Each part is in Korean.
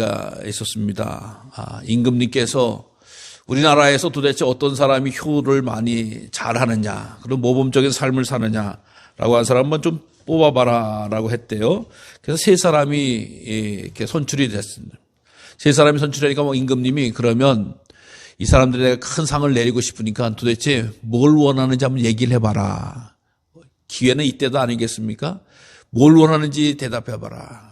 얘기가 있었습니다. 임금님께서 우리나라에서 도대체 어떤 사람이 효를 많이 잘하느냐, 그리고 모범적인 삶을 사느냐라고 한 사람만 좀 뽑아봐라 라고 했대요. 그래서 세 사람이 이렇게 선출이 됐습니다. 세 사람이 선출하니까 임금님이 그러면 이 사람들이 내가 큰 상을 내리고 싶으니까 도대체 뭘 원하는지 한번 얘기를 해봐라. 기회는 이때도 아니겠습니까? 뭘 원하는지 대답해봐라.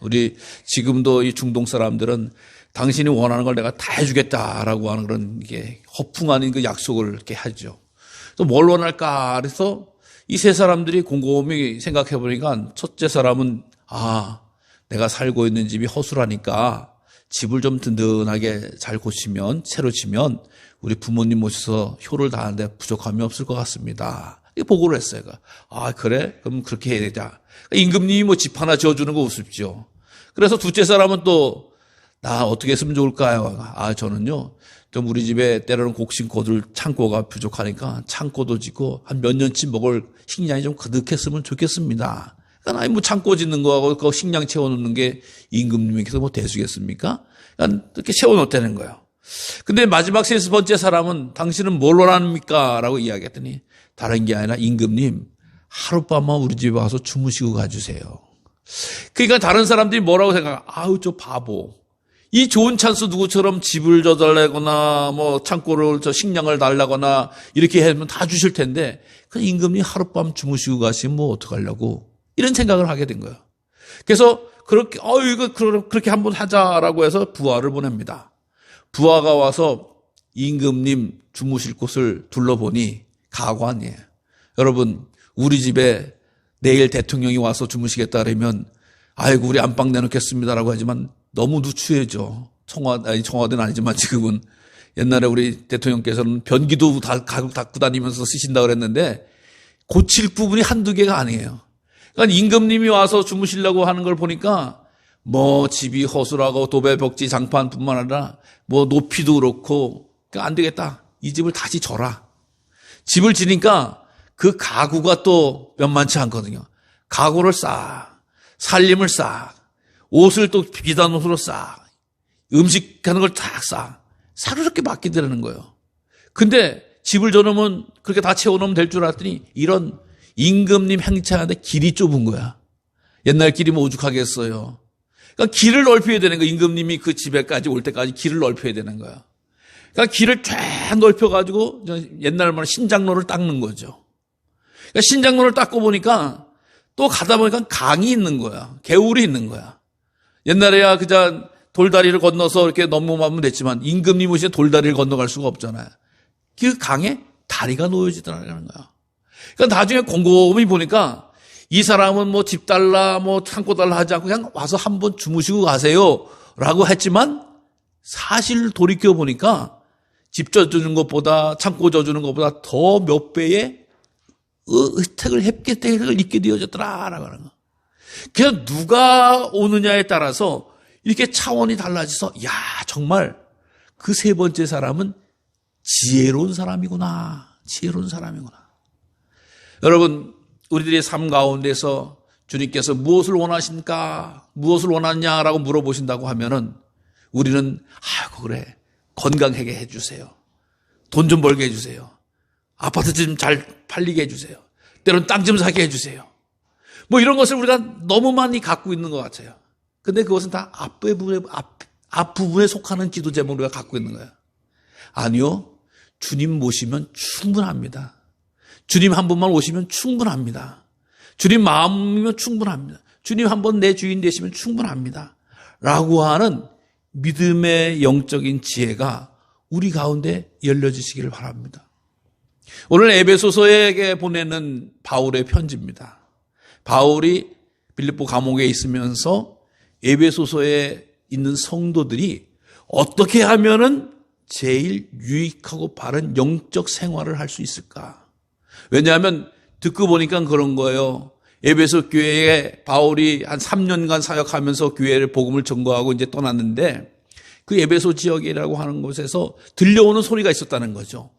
우리 지금도 이 중동 사람들은 당신이 원하는 걸 내가 다 해주겠다라고 하는 그런 게 허풍 그 약속을 이렇게 하죠. 또 뭘 원할까? 그래서 이 세 사람들이 곰곰이 생각해 보니까 첫째 사람은 내가 살고 있는 집이 허술하니까 집을 좀 든든하게 잘 고치면 새로 치면 우리 부모님 모셔서 효를 다하는데 부족함이 없을 것 같습니다. 보고를 했어요. 그래? 그럼 그렇게 해야 되자. 임금님이 집 하나 지어주는 거 우습죠. 그래서 둘째 사람은 또 나 어떻게 했으면 좋을까요? 저는요, 좀 우리 집에 때로는 곡식 거둘 창고가 부족하니까 창고도 짓고 한 몇 년치 먹을 식량이 좀 가득했으면 좋겠습니다. 그러니까 뭐 창고 짓는 거하고 그 식량 채워놓는 게 임금님께서 뭐 대수겠습니까? 그러니까 이렇게 채워놓다는 거예요. 근데 마지막 세 번째 사람은 당신은 뭘 원합니까? 라고 이야기했더니 다른 게 아니라 임금님 하룻밤만 우리 집에 와서 주무시고 가주세요. 그러니까 다른 사람들이 뭐라고 생각해? 저 바보. 이 좋은 찬스 누구처럼 집을 져달라거나 뭐 창고를 식량을 달라거나 이렇게 하면 다 주실 텐데 그 임금님 하룻밤 주무시고 가시면 뭐 어떡하려고 이런 생각을 하게 된 거예요. 그래서 그렇게 한번 하자라고 해서 부하를 보냅니다. 부하가 와서 임금님 주무실 곳을 둘러보니 가관이에요. 여러분, 우리 집에 내일 대통령이 와서 주무시겠다 그러면 우리 안방 내놓겠습니다라고 하지만 너무 누추해져. 청와대는 아니지만 지금은 옛날에 우리 대통령께서는 변기도 다 가죽 닦고 다니면서 쓰신다 그랬는데 고칠 부분이 한두 개가 아니에요. 그러니까 임금님이 와서 주무시려고 하는 걸 보니까 뭐 집이 허술하고 도배벽지 장판뿐만 아니라 뭐 높이도 그렇고 그러니까 안 되겠다. 이 집을 다시 져라. 집을 지니까 그 가구가 또 만만치 않거든요. 가구를 싹, 살림을 싹, 옷을 또 비단 옷으로 싹, 음식 하는 걸 쫙 싹, 사르르게 맡기더라는 거예요. 근데 집을 져놓으면 그렇게 다 채워놓으면 될 줄 알았더니 이런 임금님 행차하는데 길이 좁은 거야. 옛날 길이면 오죽하겠어요. 그러니까 길을 넓혀야 되는 거야. 임금님이 그 집에까지 올 때까지 길을 넓혀야 되는 거야. 그러니까 길을 쫙 넓혀가지고 옛날 말로 신장로를 닦는 거죠. 그러니까 신장로를 닦고 보니까 또 가다 보니까 강이 있는 거야. 개울이 있는 거야. 옛날에야 그저 돌다리를 건너서 이렇게 넘어가면 됐지만 임금님 오시면 돌다리를 건너갈 수가 없잖아요. 그 강에 다리가 놓여지더라는 거야. 그러니까 나중에 곰곰이 보니까 이 사람은 뭐 집 달라 뭐 창고 달라 하지 않고 그냥 와서 한번 주무시고 가세요 라고 했지만 사실 돌이켜 보니까 집 져주는 것보다 창고 져주는 것보다 더 몇 배의 혜택을 입게 되어졌더라라고 하는 거. 그냥 누가 오느냐에 따라서 이렇게 차원이 달라져서 정말 그 세 번째 사람은 지혜로운 사람이구나. 지혜로운 사람이구나. 여러분, 우리들의 삶 가운데서 주님께서 무엇을 원하십니까? 무엇을 원하냐라고 물어보신다고 하면은 우리는 그래. 건강하게 해주세요. 돈 좀 벌게 해주세요. 아파트 좀 잘 팔리게 해주세요. 때로는 땅 좀 사게 해주세요. 뭐 이런 것을 우리가 너무 많이 갖고 있는 것 같아요. 근데 그것은 다 앞부분에 속하는 기도 제목을 우리가 갖고 있는 거예요. 아니요. 주님 모시면 충분합니다. 주님 한 번만 오시면 충분합니다. 주님 마음이면 충분합니다. 주님 한 번 내 주인 되시면 충분합니다. 라고 하는 믿음의 영적인 지혜가 우리 가운데 열려지시기를 바랍니다. 오늘 에베소서에게 보내는 바울의 편지입니다. 바울이 빌립보 감옥에 있으면서 에베소서에 있는 성도들이 어떻게 하면은 제일 유익하고 바른 영적 생활을 할 수 있을까? 왜냐하면 듣고 보니까 그런 거예요. 에베소 교회에 바울이 한 3년간 사역하면서 교회를 복음을 전거하고 이제 떠났는데 그 에베소 지역이라고 하는 곳에서 들려오는 소리가 있었다는 거죠.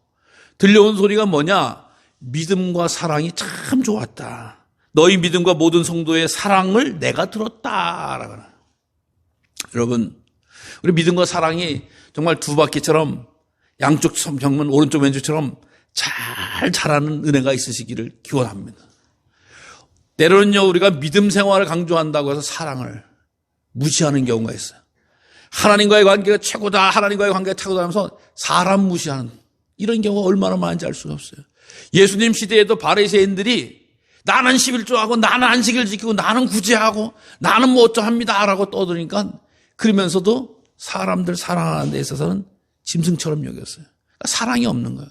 들려오는 소리가 뭐냐? 믿음과 사랑이 참 좋았다. 너희 믿음과 모든 성도의 사랑을 내가 들었다. 여러분, 우리 믿음과 사랑이 정말 두 바퀴처럼 양쪽 정면 오른쪽 왼쪽처럼 잘 자라는 은혜가 있으시기를 기원합니다. 때로는요, 우리가 믿음 생활을 강조한다고 해서 사랑을 무시하는 경우가 있어요. 하나님과의 관계가 최고다, 하나님과의 관계가 최고다 하면서 사람 무시하는 이런 경우가 얼마나 많은지 알 수가 없어요. 예수님 시대에도 바리새인들이 나는 11조하고 나는 안식일 지키고 나는 구제하고 나는 뭐 어쩌합니다 라고 떠드니까 그러면서도 사람들 사랑하는 데 있어서는 짐승처럼 여겼어요. 그러니까 사랑이 없는 거예요.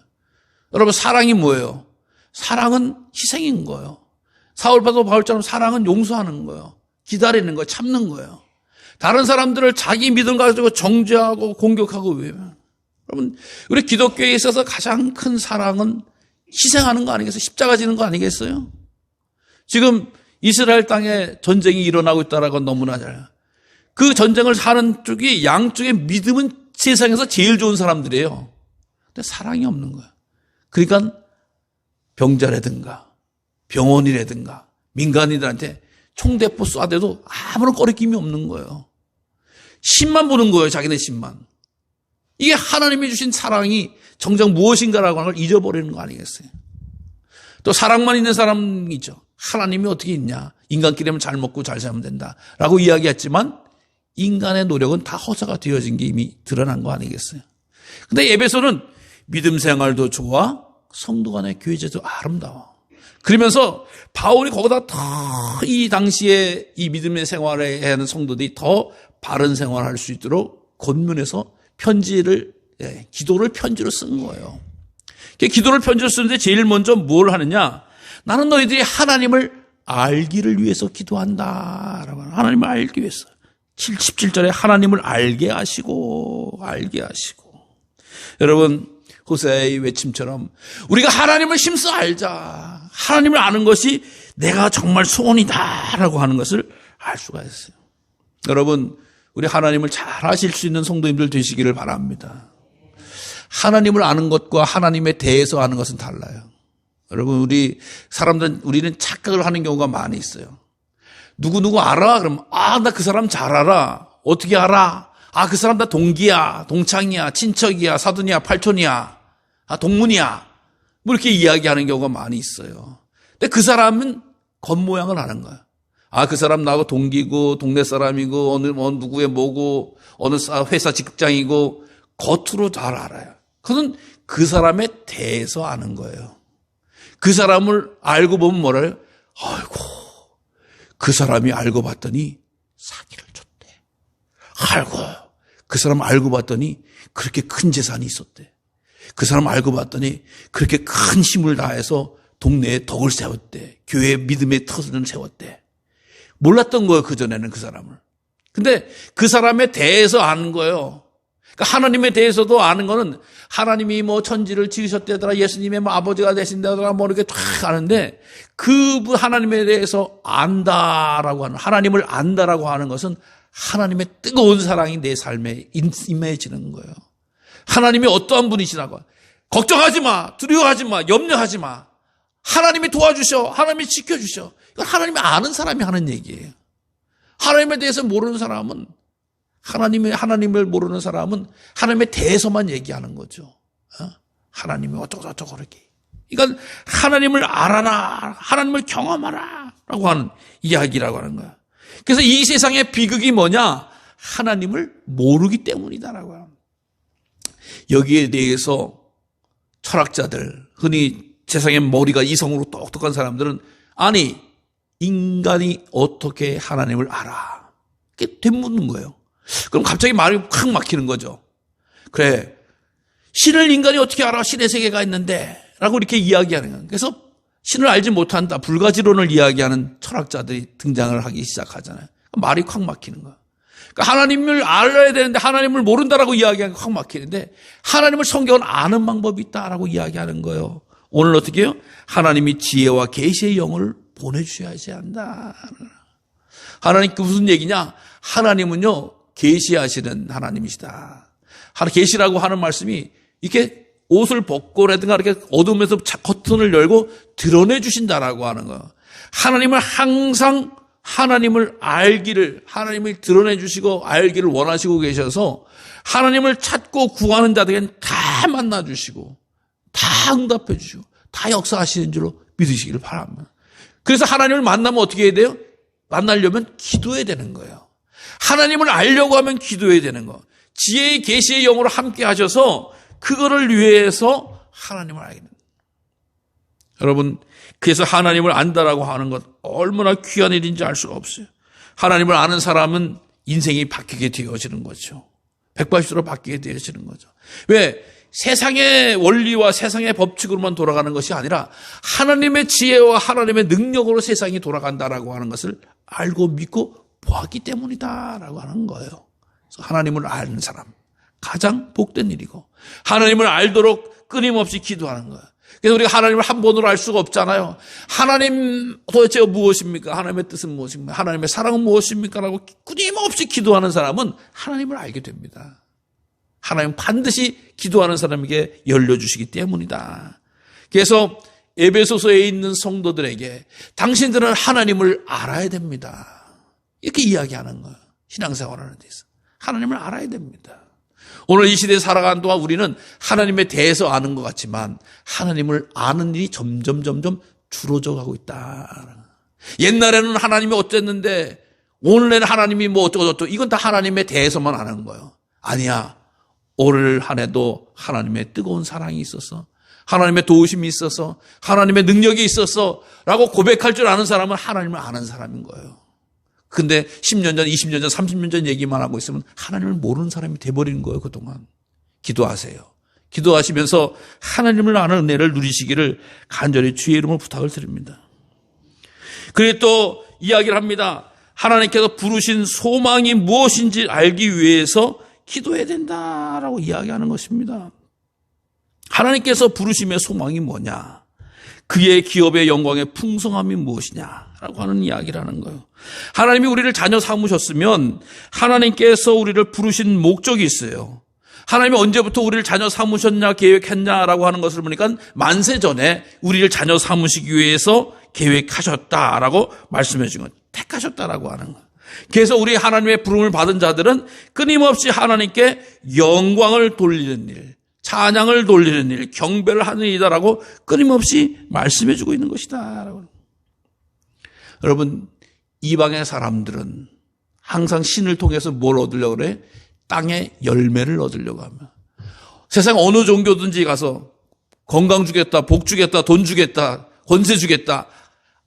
여러분, 사랑이 뭐예요? 사랑은 희생인 거예요. 사울파도 바울처럼 사랑은 용서하는 거예요. 기다리는 거예요. 참는 거예요. 다른 사람들을 자기 믿음 가지고 정죄하고 공격하고 왜요? 여러분, 우리 기독교에 있어서 가장 큰 사랑은 희생하는 거 아니겠어요? 십자가 지는 거 아니겠어요? 지금 이스라엘 땅에 전쟁이 일어나고 있다는 건 너무나 잘 알아요. 그 전쟁을 하는 쪽이 양쪽의 믿음은 세상에서 제일 좋은 사람들이에요. 근데 사랑이 없는 거예요. 그러니까 병자라든가 병원이라든가 민간인들한테 총대포 쏴대도 아무런 꺼리낌이 없는 거예요. 신만 보는 거예요. 자기네 신만. 이게 하나님이 주신 사랑이 정작 무엇인가라고 하는 걸 잊어버리는 거 아니겠어요? 또 사랑만 있는 사람이죠. 하나님이 어떻게 있냐. 인간끼리면 잘 먹고 잘 살면 된다라고 이야기했지만 인간의 노력은 다 허사가 되어진 게 이미 드러난 거 아니겠어요? 근데 에베소는 믿음 생활도 좋아, 성도 간의 교제도 아름다워. 그러면서 바울이 거기다 더 이 당시에 이 믿음의 생활을 해야 하는 성도들이 더 바른 생활을 할 수 있도록 권면해서 기도를 편지로 쓴 거예요. 기도를 편지로 쓰는데 제일 먼저 뭘 하느냐? 나는 너희들이 하나님을 알기를 위해서 기도한다라고 하는, 하나님을 알기 위해서. 17절에 하나님을 알게 하시고. 여러분, 호세아의 외침처럼 우리가 하나님을 힘써 알자. 하나님을 아는 것이 내가 정말 소원이다라고 하는 것을 알 수가 있어요. 여러분, 우리 하나님을 잘 아실 수 있는 성도님들 되시기를 바랍니다. 하나님을 아는 것과 하나님에 대해서 아는 것은 달라요. 여러분, 우리는 착각을 하는 경우가 많이 있어요. 누구 알아? 그러면, 나 그 사람 잘 알아. 어떻게 알아? 그 사람 다 동기야, 동창이야, 친척이야, 사돈이야, 팔촌이야, 동문이야. 뭐 이렇게 이야기하는 경우가 많이 있어요. 근데 그 사람은 겉모양을 아는 거야. 그 사람 나하고 동기고, 동네 사람이고, 어느 누구의 뭐고, 어느 회사 직장이고, 겉으로 잘 알아요. 그건 그 사람에 대해서 아는 거예요. 그 사람을 알고 보면 뭐래요? 아이고, 그 사람이 알고 봤더니 사기를 쳤대. 아이고, 그 사람 알고 봤더니 그렇게 큰 재산이 있었대. 그 사람 알고 봤더니 그렇게 큰 힘을 다해서 동네에 덕을 세웠대. 교회 믿음의 터전을 세웠대. 몰랐던 거예요, 그전에는 그 사람을. 근데 그 사람에 대해서 아는 거예요. 그러니까 하나님에 대해서도 아는 거는 하나님이 뭐 천지를 지으셨다더라, 예수님의 뭐 아버지가 되신다더라, 뭐 이렇게 쫙 아는데 그분 하나님에 대해서 안다라고 하는, 하나님을 안다라고 하는 것은 하나님의 뜨거운 사랑이 내 삶에 임해지는 거예요. 하나님이 어떠한 분이시라고. 걱정하지 마, 두려워하지 마, 염려하지 마. 하나님이 도와주셔, 하나님이 지켜주셔. 이건 하나님이 아는 사람이 하는 얘기예요. 하나님에 대해서 모르는 사람은, 하나님을 모르는 사람은 하나님에 대해서만 얘기하는 거죠. 하나님이 어쩌고 그렇게. 이건 하나님을 알아라, 하나님을 경험하라 라고 하는 이야기라고 하는 거야. 그래서 이 세상의 비극이 뭐냐? 하나님을 모르기 때문이다라고 합니다. 여기에 대해서 철학자들, 흔히 세상의 머리가 이성으로 똑똑한 사람들은 아니, 인간이 어떻게 하나님을 알아? 이렇게 되묻는 거예요. 그럼 갑자기 말이 확 막히는 거죠. 그래, 신을 인간이 어떻게 알아? 신의 세계가 있는데 라고 이렇게 이야기하는 거예요. 그래서 신을 알지 못한다, 불가지론을 이야기하는 철학자들이 등장을 하기 시작하잖아요. 말이 확 막히는 거예요. 그러니까 하나님을 알아야 되는데 하나님을 모른다라고 이야기하는 게 확 막히는데 하나님을 성경은 아는 방법이 있다라고 이야기하는 거예요. 오늘 어떻게 해요? 하나님이 지혜와 계시의 영을 보내주셔야지 한다. 하나님, 그 무슨 얘기냐? 하나님은요, 계시하시는 하나님이시다. 계시라고 하는 말씀이 이렇게 옷을 벗고라든가 이렇게 어둠에서 커튼을 열고 드러내 주신다라고 하는 거예요. 하나님을 항상 하나님을 알기를, 하나님을 드러내 주시고 알기를 원하시고 계셔서 하나님을 찾고 구하는 자들에게는 다 만나 주시고 다 응답해 주시고 다 역사하시는 줄로 믿으시기를 바랍니다. 그래서 하나님을 만나면 어떻게 해야 돼요? 만나려면 기도해야 되는 거예요. 하나님을 알려고 하면 기도해야 되는 거. 지혜의 계시의 영으로 함께 하셔서 그거를 위해서 하나님을 알게 됩니다. 여러분, 그래서 하나님을 안다라고 하는 것 얼마나 귀한 일인지 알 수가 없어요. 하나님을 아는 사람은 인생이 바뀌게 되어지는 거죠. 180도로 바뀌게 되어지는 거죠. 왜? 세상의 원리와 세상의 법칙으로만 돌아가는 것이 아니라 하나님의 지혜와 하나님의 능력으로 세상이 돌아간다라고 하는 것을 알고 믿고 보았기 때문이다라고 하는 거예요. 그래서 하나님을 아는 사람, 가장 복된 일이고 하나님을 알도록 끊임없이 기도하는 거예요. 그래서 우리가 하나님을 한 번으로 알 수가 없잖아요. 하나님 도대체 무엇입니까? 하나님의 뜻은 무엇입니까? 하나님의 사랑은 무엇입니까? 라고 끊임없이 기도하는 사람은 하나님을 알게 됩니다. 하나님 반드시 기도하는 사람에게 열려주시기 때문이다. 그래서 에베소서에 있는 성도들에게 당신들은 하나님을 알아야 됩니다. 이렇게 이야기하는 거예요. 신앙생활하는 데서. 하나님을 알아야 됩니다. 오늘 이 시대에 살아가는 동안 우리는 하나님에 대해서 아는 것 같지만 하나님을 아는 일이 점점 줄어져 가고 있다. 옛날에는 하나님이 어땠는데 오늘에는 하나님이 뭐 어쩌고 이건 다 하나님에 대해서만 아는 거예요. 아니야. 올 한 해도 하나님의 뜨거운 사랑이 있어서 하나님의 도우심이 있어서 하나님의 능력이 있어서 라고 고백할 줄 아는 사람은 하나님을 아는 사람인 거예요. 근데 10년 전, 20년 전, 30년 전 얘기만 하고 있으면 하나님을 모르는 사람이 돼버리는 거예요, 그동안. 기도하세요. 기도하시면서 하나님을 아는 은혜를 누리시기를 간절히 주의 이름으로 부탁을 드립니다. 그리고 또 이야기를 합니다. 하나님께서 부르신 소망이 무엇인지 알기 위해서 기도해야 된다라고 이야기하는 것입니다. 하나님께서 부르심의 소망이 뭐냐? 그의 기업의 영광의 풍성함이 무엇이냐라고 하는 이야기를 하는 거예요. 하나님이 우리를 자녀 삼으셨으면 하나님께서 우리를 부르신 목적이 있어요. 하나님이 언제부터 우리를 자녀 삼으셨냐, 계획했냐라고 하는 것을 보니까 만세 전에 우리를 자녀 삼으시기 위해서 계획하셨다라고 말씀해 주신 거예요. 택하셨다라고 하는 거예요. 그래서 우리 하나님의 부름을 받은 자들은 끊임없이 하나님께 영광을 돌리는 일, 찬양을 돌리는 일, 경배를 하는 일이다라고 끊임없이 말씀해 주고 있는 것이다. 여러분, 이방의 사람들은 항상 신을 통해서 뭘 얻으려고 그래? 땅의 열매를 얻으려고 하면. 세상 어느 종교든지 가서 건강 주겠다, 복 주겠다, 돈 주겠다, 권세 주겠다,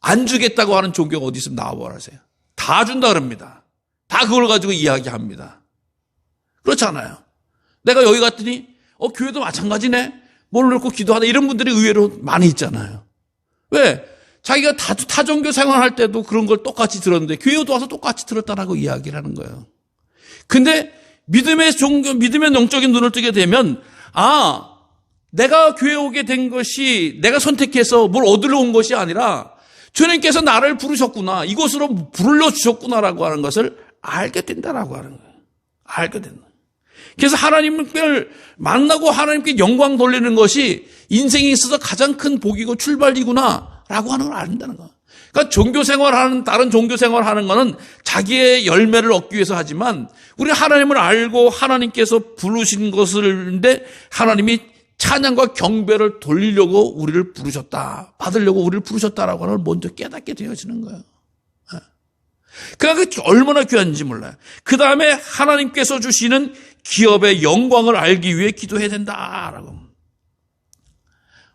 안 주겠다고 하는 종교가 어디 있으면 나와보라세요. 다 준다 그럽니다. 다 그걸 가지고 이야기합니다. 그렇잖아요. 내가 여기 갔더니 교회도 마찬가지네. 뭘 놓고 기도하다 이런 분들이 의외로 많이 있잖아요. 왜? 자기가 타 종교 생활할 때도 그런 걸 똑같이 들었는데 교회도 와서 똑같이 들었다라고 이야기를 하는 거예요. 근데 믿음의 영적인 눈을 뜨게 되면 내가 교회 오게 된 것이 내가 선택해서 뭘 얻으러 온 것이 아니라 주님께서 나를 부르셨구나. 이곳으로 불러주셨구나라고 하는 것을 알게 된다라고 하는 거예요. 알게 된다. 그래서 하나님을 만나고 하나님께 영광 돌리는 것이 인생에 있어서 가장 큰 복이고 출발이구나라고 하는 걸 안다는 거예요. 그러니까 종교 생활하는, 다른 종교 생활하는 거는 자기의 열매를 얻기 위해서 하지만 우리 하나님을 알고 하나님께서 부르신 것을인데 하나님이 찬양과 경배를 돌리려고 우리를 부르셨다. 받으려고 우리를 부르셨다라고 하는 걸 먼저 깨닫게 되어지는 거예요. 그러니까 그게 얼마나 귀한지 몰라요. 그 다음에 하나님께서 주시는 기업의 영광을 알기 위해 기도해야 된다라고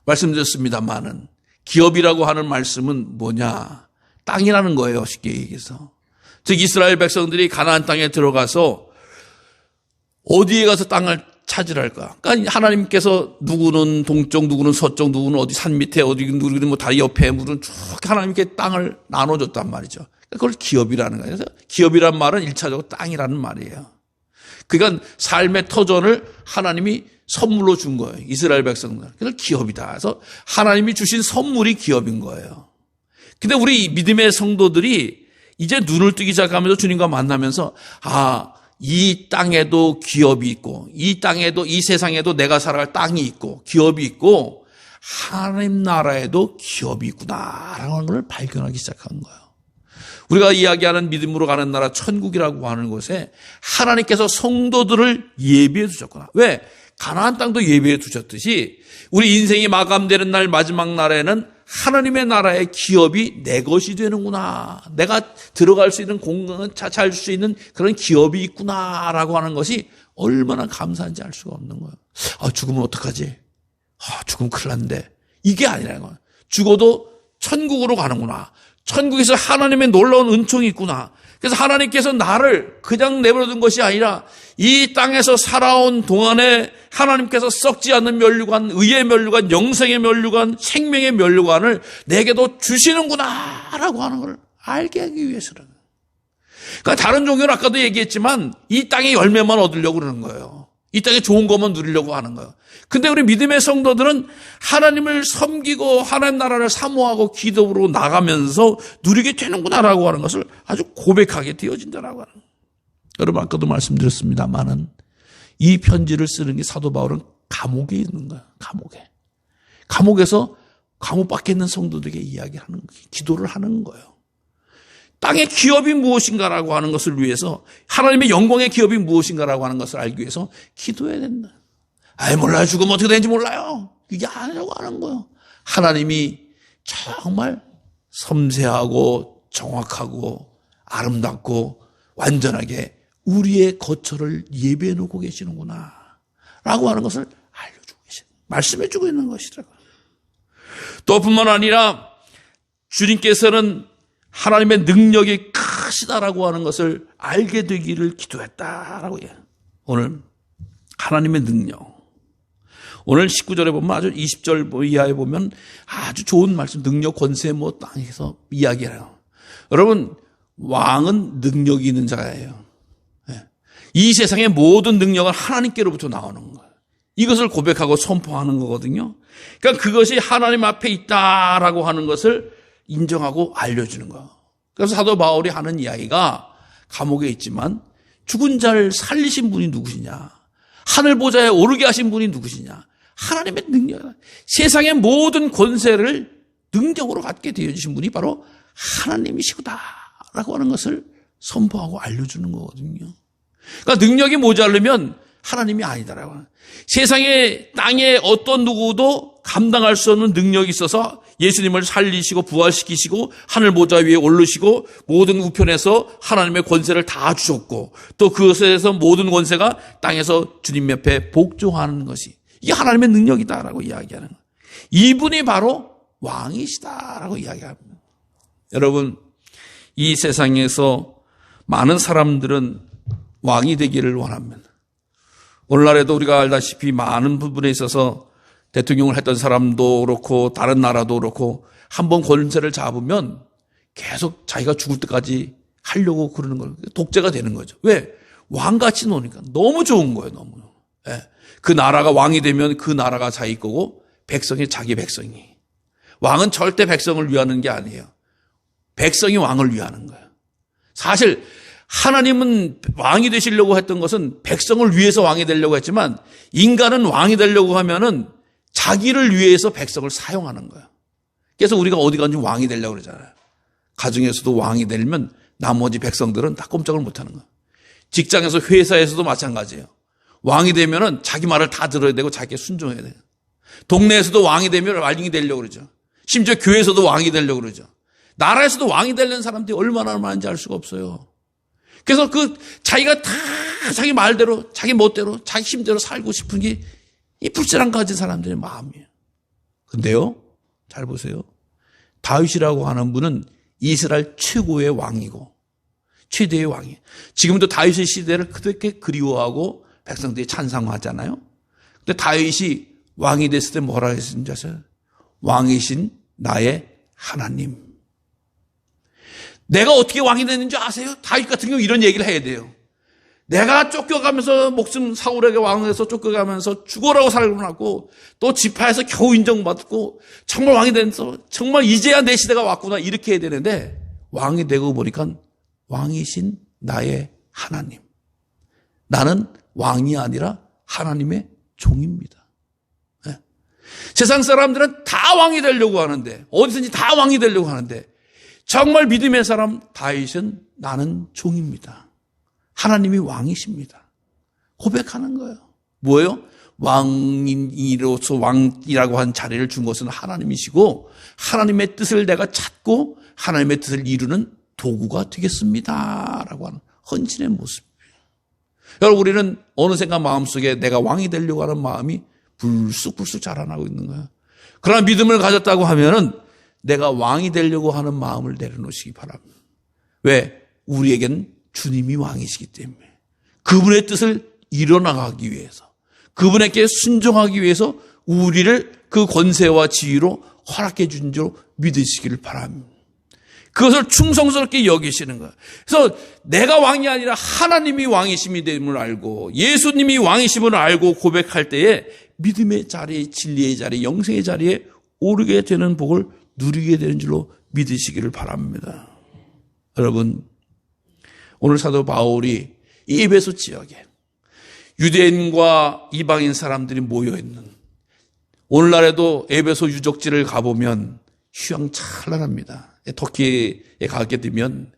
말씀드렸습니다만은 기업이라고 하는 말씀은 뭐냐? 땅이라는 거예요. 쉽게 얘기해서. 즉 이스라엘 백성들이 가나안 땅에 들어가서 어디에 가서 땅을 찾으랄까? 그러니까 하나님께서 누구는 동쪽, 누구는 서쪽, 누구는 어디 산 밑에, 어디 누구는 뭐 다리 옆에, 누구는 쭉 하나님께 땅을 나눠줬단 말이죠. 그걸 기업이라는 거예요. 그래서 기업이란 말은 1차적으로 땅이라는 말이에요. 그러니까 삶의 터전을 하나님이 선물로 준 거예요. 이스라엘 백성들. 그래서 기업이다. 그래서 하나님이 주신 선물이 기업인 거예요. 근데 우리 믿음의 성도들이 이제 눈을 뜨기 시작하면서 주님과 만나면서 이 땅에도 기업이 있고 이 땅에도 이 세상에도 내가 살아갈 땅이 있고 기업이 있고 하나님 나라에도 기업이 있구나라는 걸 발견하기 시작한 거예요. 우리가 이야기하는 믿음으로 가는 나라 천국이라고 하는 곳에 하나님께서 성도들을 예비해 두셨구나. 왜? 가나안 땅도 예비해 두셨듯이 우리 인생이 마감되는 날 마지막 날에는 하나님의 나라의 기업이 내 것이 되는구나. 내가 들어갈 수 있는 공간을 차지할 수 있는 그런 기업이 있구나라고 하는 것이 얼마나 감사한지 알 수가 없는 거예요. 죽으면 어떡하지? 죽으면 큰일 났는데. 이게 아니라는 거예요. 죽어도 천국으로 가는구나. 천국에서 하나님의 놀라운 은총이 있구나. 그래서 하나님께서 나를 그냥 내버려둔 것이 아니라 이 땅에서 살아온 동안에 하나님께서 썩지 않는 면류관, 의의 면류관, 영생의 면류관, 생명의 면류관을 내게도 주시는구나라고 하는 걸 알게 하기 위해서는. 그러니까 다른 종교는 아까도 얘기했지만 이 땅의 열매만 얻으려고 그러는 거예요. 이 땅에 좋은 것만 누리려고 하는 거예요. 근데 우리 믿음의 성도들은 하나님을 섬기고 하나님 나라를 사모하고 기도로 나가면서 누리게 되는구나라고 하는 것을 아주 고백하게 되어진다라고 하는 거예요. 여러분 아까도 말씀드렸습니다만은 이 편지를 쓰는 게 사도 바울은 감옥에 있는 거예요. 감옥에서 감옥 밖에 있는 성도들에게 이야기하는 거예요. 기도를 하는 거예요. 땅의 기업이 무엇인가라고 하는 것을 위해서 하나님의 영광의 기업이 무엇인가라고 하는 것을 알기 위해서 기도해야 된다. 몰라요. 죽으면 어떻게 되는지 몰라요. 이게 아니라고 하는 거예요. 하나님이 정말 섬세하고 정확하고 아름답고 완전하게 우리의 거처를 예배해 놓고 계시는구나 라고 하는 것을 알려주고 계시는 말씀해 주고 있는 것이더라고요. 또 뿐만 아니라 주님께서는 하나님의 능력이 크시다라고 하는 것을 알게 되기를 기도했다라고 해요. 오늘 하나님의 능력. 오늘 19절에 보면 아주 20절 이하에 보면 아주 좋은 말씀, 능력, 권세 땅에서 이야기해요. 여러분, 왕은 능력이 있는 자예요. 이 세상의 모든 능력은 하나님께로부터 나오는 거예요. 이것을 고백하고 선포하는 거거든요. 그러니까 그것이 하나님 앞에 있다라고 하는 것을 인정하고 알려주는 거예요. 그래서 사도 바울이 하는 이야기가 감옥에 있지만 죽은 자를 살리신 분이 누구시냐? 하늘 보좌에 오르게 하신 분이 누구시냐? 하나님의 능력. 세상의 모든 권세를 능력으로 갖게 되어주신 분이 바로 하나님이시구나라고 하는 것을 선포하고 알려주는 거거든요. 그러니까 능력이 모자르면 하나님이 아니다라고. 세상에 땅에 어떤 누구도 감당할 수 없는 능력이 있어서 예수님을 살리시고 부활시키시고 하늘 보좌 위에 오르시고 모든 우편에서 하나님의 권세를 다 주셨고 또 그것에서 모든 권세가 땅에서 주님 옆에 복종하는 것이 이게 하나님의 능력이다라고 이야기하는 거예요. 이분이 바로 왕이시다라고 이야기합니다. 여러분, 이 세상에서 많은 사람들은 왕이 되기를 원합니다. 오늘날에도 우리가 알다시피 많은 부분에 있어서 대통령을 했던 사람도 그렇고 다른 나라도 그렇고 한번 권세를 잡으면 계속 자기가 죽을 때까지 하려고 그러는 거예요. 독재가 되는 거죠. 왜? 왕같이 노니까. 너무 좋은 거예요. 너무. 그 나라가 왕이 되면 그 나라가 자기 거고 백성이 자기 백성이. 왕은 절대 백성을 위하는 게 아니에요. 백성이 왕을 위하는 거예요. 사실 하나님은 왕이 되시려고 했던 것은 백성을 위해서 왕이 되려고 했지만 인간은 왕이 되려고 하면은 자기를 위해서 백성을 사용하는 거예요. 그래서 우리가 어디 가든지 왕이 되려고 그러잖아요. 가정에서도 왕이 되려면 나머지 백성들은 다 꼼짝을 못 하는 거예요. 직장에서 회사에서도 마찬가지예요. 왕이 되면은 자기 말을 다 들어야 되고 자기에 순종해야 돼요. 동네에서도 왕이 되면 왕이 되려고 그러죠. 심지어 교회에서도 왕이 되려고 그러죠. 나라에서도 왕이 되려는 사람들이 얼마나 많은지 알 수가 없어요. 그래서 자기가 다 자기 말대로, 자기 멋대로, 자기 힘대로 살고 싶은 게 이 불신앙 가진 사람들의 마음이에요. 근데요, 잘 보세요. 다윗이라고 하는 분은 이스라엘 최고의 왕이고 최대의 왕이에요. 지금도 다윗의 시대를 그렇게 그리워하고 백성들이 찬송하잖아요. 근데 다윗이 왕이 됐을 때 뭐라 했는지 아세요? 왕이신 나의 하나님. 내가 어떻게 왕이 됐는지 아세요? 다윗 같은 경우 이런 얘기를 해야 돼요. 내가 쫓겨가면서 목숨 사울에게 왕에서 쫓겨가면서 죽어라고 살고 또 지파에서 겨우 인정받고 정말 왕이 돼서 정말 이제야 내 시대가 왔구나 이렇게 해야 되는데 왕이 되고 보니까 왕이신 나의 하나님. 나는 왕이 아니라 하나님의 종입니다. 네. 세상 사람들은 다 왕이 되려고 하는데 어디든지 다 왕이 되려고 하는데 정말 믿음의 사람 다윗은 나는 종입니다. 하나님이 왕이십니다. 고백하는 거예요. 뭐예요? 왕인으로서 왕이라고 한 자리를 준 것은 하나님이시고 하나님의 뜻을 내가 찾고 하나님의 뜻을 이루는 도구가 되겠습니다. 라고 하는 헌신의 모습이에요. 여러분, 우리는 어느샌가 마음속에 내가 왕이 되려고 하는 마음이 불쑥불쑥 자라나고 있는 거예요. 그러나 믿음을 가졌다고 하면은 내가 왕이 되려고 하는 마음을 내려놓으시기 바랍니다. 왜? 우리에겐 주님이 왕이시기 때문에. 그분의 뜻을 이뤄나가기 위해서, 그분에게 순종하기 위해서 우리를 그 권세와 지위로 허락해 준 줄 믿으시기를 바랍니다. 그것을 충성스럽게 여기시는 거예요. 그래서 내가 왕이 아니라 하나님이 왕이심이 됨을 알고 예수님이 왕이심을 알고 고백할 때에 믿음의 자리에, 진리의 자리에, 영생의 자리에 오르게 되는 복을 누리게 되는 줄로 믿으시기를 바랍니다. 여러분, 오늘 사도 바울이 이 에베소 지역에 유대인과 이방인 사람들이 모여있는, 오늘날에도 에베소 유적지를 가보면 휘황찬란합니다. 터키에 가게 되면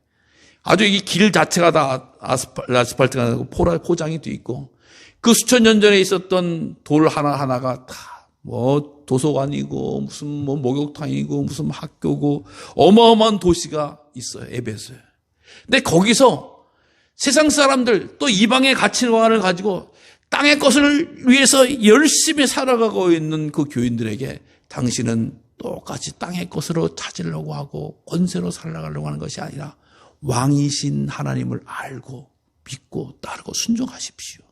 아주 이 길 자체가 다 아스팔트가 나고 포장이 돼 있고, 그 수천 년 전에 있었던 돌 하나하나가 다 도서관이고 무슨 목욕탕이고 무슨 학교고 어마어마한 도시가 있어요, 에베소에. 근데 거기서 세상 사람들 또 이방의 가치관을 가지고 땅의 것을 위해서 열심히 살아가고 있는 그 교인들에게 당신은 똑같이 땅의 것으로 찾으려고 하고 권세로 살아가려고 하는 것이 아니라 왕이신 하나님을 알고 믿고 따르고 순종하십시오.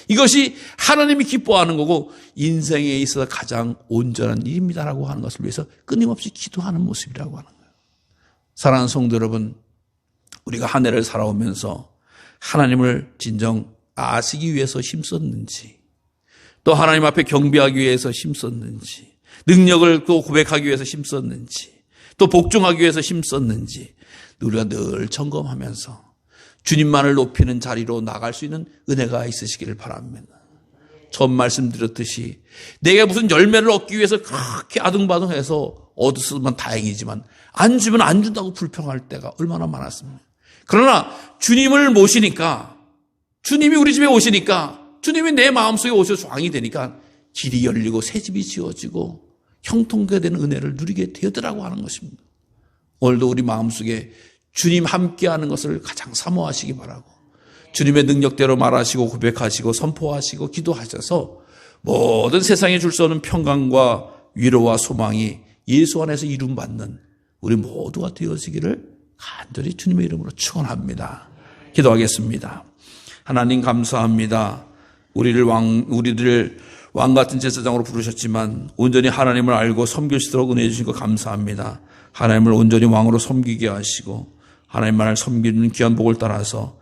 이것이 하나님이 기뻐하는 거고 인생에 있어서 가장 온전한 일입니다라고 하는 것을 위해서 끊임없이 기도하는 모습이라고 하는 거예요. 사랑하는 성도 여러분, 우리가 한 해를 살아오면서 하나님을 진정 아시기 위해서 힘썼는지, 또 하나님 앞에 경배하기 위해서 힘썼는지, 능력을 또 고백하기 위해서 힘썼는지, 또 복종하기 위해서 힘썼는지 우리가 늘 점검하면서 주님만을 높이는 자리로 나갈 수 있는 은혜가 있으시기를 바랍니다. 처음 말씀드렸듯이 내게 무슨 열매를 얻기 위해서 그렇게 아등바등해서 얻었으면 다행이지만 안 주면 안 준다고 불평할 때가 얼마나 많았습니까? 그러나 주님을 모시니까, 주님이 우리 집에 오시니까, 주님이 내 마음속에 오셔서 왕이 되니까 길이 열리고 새 집이 지어지고 형통케 되는 은혜를 누리게 되더라고 하는 것입니다. 오늘도 우리 마음속에 주님 함께하는 것을 가장 사모하시기 바라고, 주님의 능력대로 말하시고 고백하시고 선포하시고 기도하셔서 모든 세상에 줄 수 없는 평강과 위로와 소망이 예수 안에서 이룸받는 우리 모두가 되어지기를 간절히 주님의 이름으로 축원합니다. 기도하겠습니다. 하나님 감사합니다. 우리를 왕 같은 제사장으로 부르셨지만 온전히 하나님을 알고 섬길 수 있도록 은혜해 주신 것 감사합니다. 하나님을 온전히 왕으로 섬기게 하시고 하나님만을 섬기는 귀한 복을 따라서